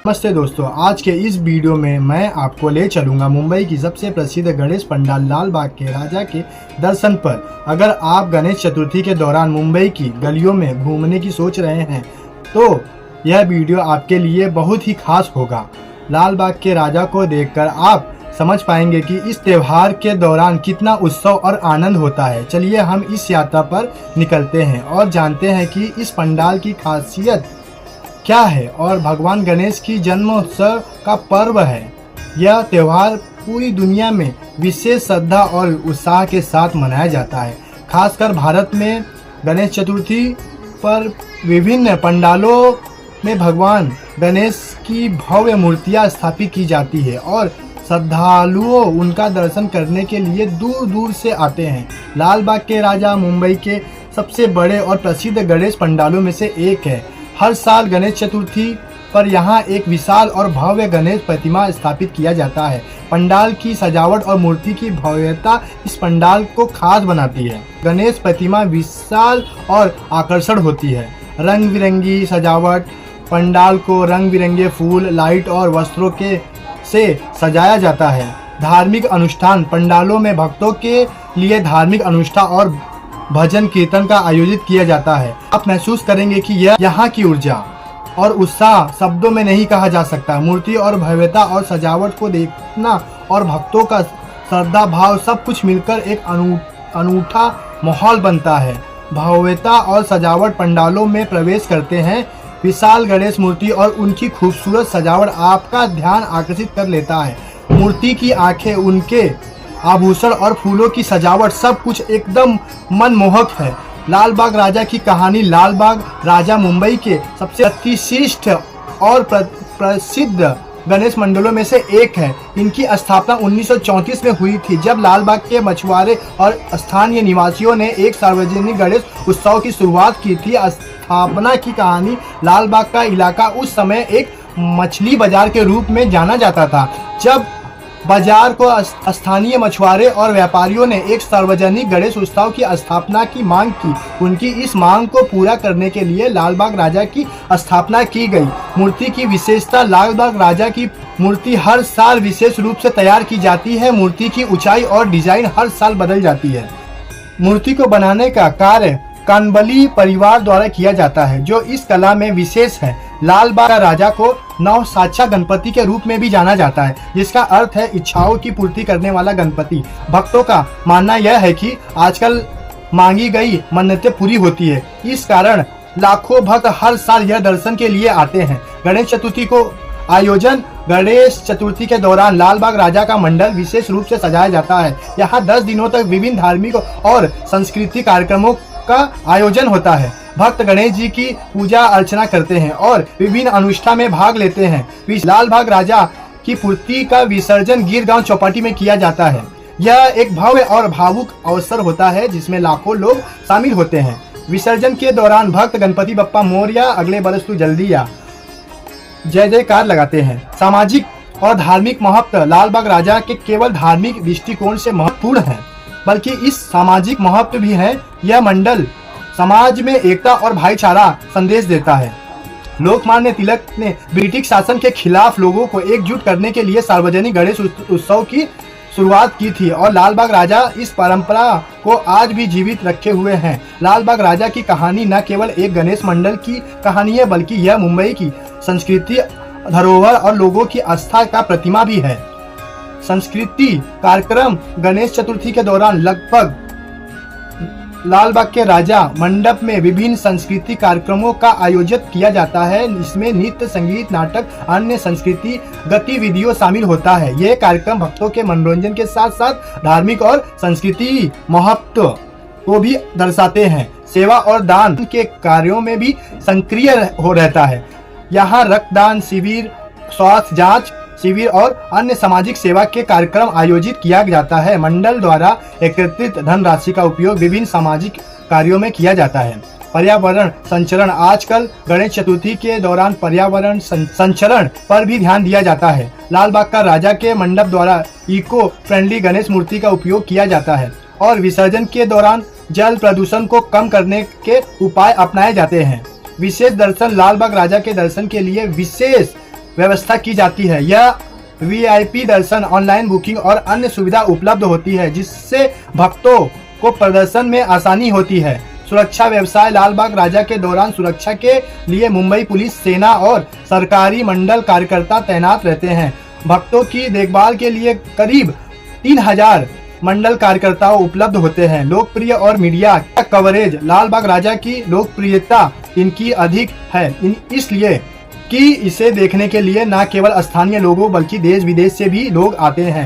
नमस्ते दोस्तों, आज के इस वीडियो में मैं आपको ले चलूंगा मुंबई की सबसे प्रसिद्ध गणेश पंडाल लाल बाग के राजा के दर्शन पर। अगर आप गणेश चतुर्थी के दौरान मुंबई की गलियों में घूमने की सोच रहे हैं तो यह वीडियो आपके लिए बहुत ही खास होगा। लाल बाग के राजा को देखकर आप समझ पाएंगे कि इस त्योहार के दौरान कितना उत्सव और आनंद होता है। चलिए हम इस यात्रा पर निकलते हैं और जानते हैं कि इस पंडाल की खासियत क्या है और भगवान गणेश की जन्मोत्सव का पर्व है। यह त्योहार पूरी दुनिया में विशेष श्रद्धा और उत्साह के साथ मनाया जाता है। खासकर भारत में गणेश चतुर्थी पर विभिन्न पंडालों में भगवान गणेश की भव्य मूर्तियां स्थापित की जाती है और श्रद्धालुओं उनका दर्शन करने के लिए दूर दूर से आते हैं। लाल बाग के राजा मुंबई के सबसे बड़े और प्रसिद्ध गणेश पंडालों में से एक है। हर साल गणेश चतुर्थी पर यहाँ एक विशाल और भव्य गणेश प्रतिमा स्थापित किया जाता है। पंडाल की सजावट और मूर्ति की भव्यता इस पंडाल को खास बनाती है। गणेश प्रतिमा विशाल और आकर्षक होती है। रंग बिरंगी सजावट, पंडाल को रंग बिरंगे फूल, लाइट और वस्त्रों के से सजाया जाता है। धार्मिक अनुष्ठान, पंडालों में भक्तों के लिए धार्मिक अनुष्ठान और भजन कीर्तन का आयोजित किया जाता है। आप महसूस करेंगे कि यह यहाँ की ऊर्जा और उत्साह शब्दों में नहीं कहा जा सकता। मूर्ति और भव्यता और सजावट को देखना और भक्तों का श्रद्धा भाव सब कुछ मिलकर एक अनूठा माहौल बनता है। भव्यता और सजावट, पंडालों में प्रवेश करते हैं विशाल गणेश मूर्ति और उनकी खूबसूरत सजावट आपका ध्यान आकर्षित कर लेता है। मूर्ति की आंखें, उनके आभूषण और फूलों की सजावट सब कुछ एकदम मनमोहक है। लाल बाग राजा की कहानी। लाल बाग राजा मुंबई के सबसे प्रतिष्ठित और प्रसिद्ध गणेश मंडलों में से एक है। इनकी स्थापना 1934 में हुई थी, जब लाल बाग के मछुआरे और स्थानीय निवासियों ने एक सार्वजनिक गणेश उत्सव की शुरुआत की थी। स्थापना की कहानी। लाल बाग का इलाका उस समय एक मछली बाजार के रूप में जाना जाता था। जब बाजार को स्थानीय मछुआरे और व्यापारियों ने एक सार्वजनिक गणेश उत्सव की स्थापना की मांग की, उनकी इस मांग को पूरा करने के लिए लाल बाग राजा की स्थापना की गई। मूर्ति की विशेषता। लाल बाग राजा की मूर्ति हर साल विशेष रूप से तैयार की जाती है। मूर्ति की ऊंचाई और डिजाइन हर साल बदल जाती है। मूर्ति को बनाने का कार्य कानबली परिवार द्वारा किया जाता है, जो इस कला में विशेष है। लाल बाग राजा को नवसाचा गणपति के रूप में भी जाना जाता है, जिसका अर्थ है इच्छाओं की पूर्ति करने वाला गणपति। भक्तों का मानना यह है कि आजकल मांगी गई मन्नतें पूरी होती है। इस कारण लाखों भक्त हर साल यह दर्शन के लिए आते हैं। गणेश चतुर्थी को आयोजन। गणेश चतुर्थी के दौरान लाल बाग राजा का मंडल विशेष रूप से सजाया जाता है। यहाँ 10 दिनों तक विभिन्न धार्मिक और सांस्कृतिक कार्यक्रमों का आयोजन होता है। भक्त गणेश जी की पूजा अर्चना करते हैं और विभिन्न अनुष्ठान में भाग लेते हैं। लाल बाग राजा की मूर्ति का विसर्जन गिरगांव चौपाटी में किया जाता है। यह एक भव्य और भावुक अवसर होता है जिसमें लाखों लोग शामिल होते हैं। विसर्जन के दौरान भक्त गणपति बप्पा मोरया, अगले बरस तू जल्दी आ, जय जयकार लगाते हैं। सामाजिक और धार्मिक महत्व। लाल बाग राजा के केवल धार्मिक दृष्टिकोण से महत्वपूर्ण है, बल्कि इस सामाजिक महत्व भी है। यह मंडल समाज में एकता और भाईचारा संदेश देता है। लोकमान्य तिलक ने ब्रिटिश शासन के खिलाफ लोगों को एकजुट करने के लिए सार्वजनिक गणेश उत्सव की शुरुआत की थी और लाल बाग राजा इस परंपरा को आज भी जीवित रखे हुए हैं। लाल बाग राजा की कहानी न केवल एक गणेश मंडल की कहानी है, बल्कि यह मुंबई की संस्कृति, धरोहर और लोगों की आस्था का प्रतिमा भी है। संस्कृति कार्यक्रम। गणेश चतुर्थी के दौरान लगभग लाल बाग के राजा मंडप में विभिन्न सांस्कृतिक कार्यक्रमों का आयोजन किया जाता है। इसमें नृत्य, संगीत, नाटक, अन्य सांस्कृतिक गतिविधियों शामिल होता है। ये कार्यक्रम भक्तों के मनोरंजन के साथ साथ धार्मिक और सांस्कृतिक महत्व को भी दर्शाते हैं। सेवा और दान के कार्यों में भी सक्रिय हो रहता है। यहाँ रक्तदान शिविर, स्वास्थ्य जांच शिविर और अन्य सामाजिक सेवा के कार्यक्रम आयोजित किया जाता है। मंडल द्वारा एकत्रित धनराशि का उपयोग विभिन्न सामाजिक कार्यों में किया जाता है। पर्यावरण संरक्षण। आजकल गणेश चतुर्थी के दौरान पर्यावरण संरक्षण पर भी ध्यान दिया जाता है। लाल बाग का राजा के मंडप द्वारा इको फ्रेंडली गणेश मूर्ति का उपयोग किया जाता है और विसर्जन के दौरान जल प्रदूषण को कम करने के उपाय अपनाए जाते हैं। विशेष दर्शन। लाल बाग राजा के दर्शन के लिए विशेष व्यवस्था की जाती है। यह वीआईपी दर्शन ऑनलाइन बुकिंग और अन्य सुविधा उपलब्ध होती है, जिससे भक्तों को प्रदर्शन में आसानी होती है। सुरक्षा व्यवसाय लाल बाग राजा के दौरान सुरक्षा के लिए मुंबई पुलिस, सेना और सरकारी मंडल कार्यकर्ता तैनात रहते हैं। भक्तों की देखभाल के लिए करीब 3000 मंडल कार्यकर्ताओं उपलब्ध होते हैं। लोकप्रिय और मीडिया कवरेज लाल बाग राजा की लोकप्रियता इनकी अधिक है, इसलिए कि इसे देखने के लिए न केवल स्थानीय लोगों बल्कि देश विदेश से भी लोग आते हैं।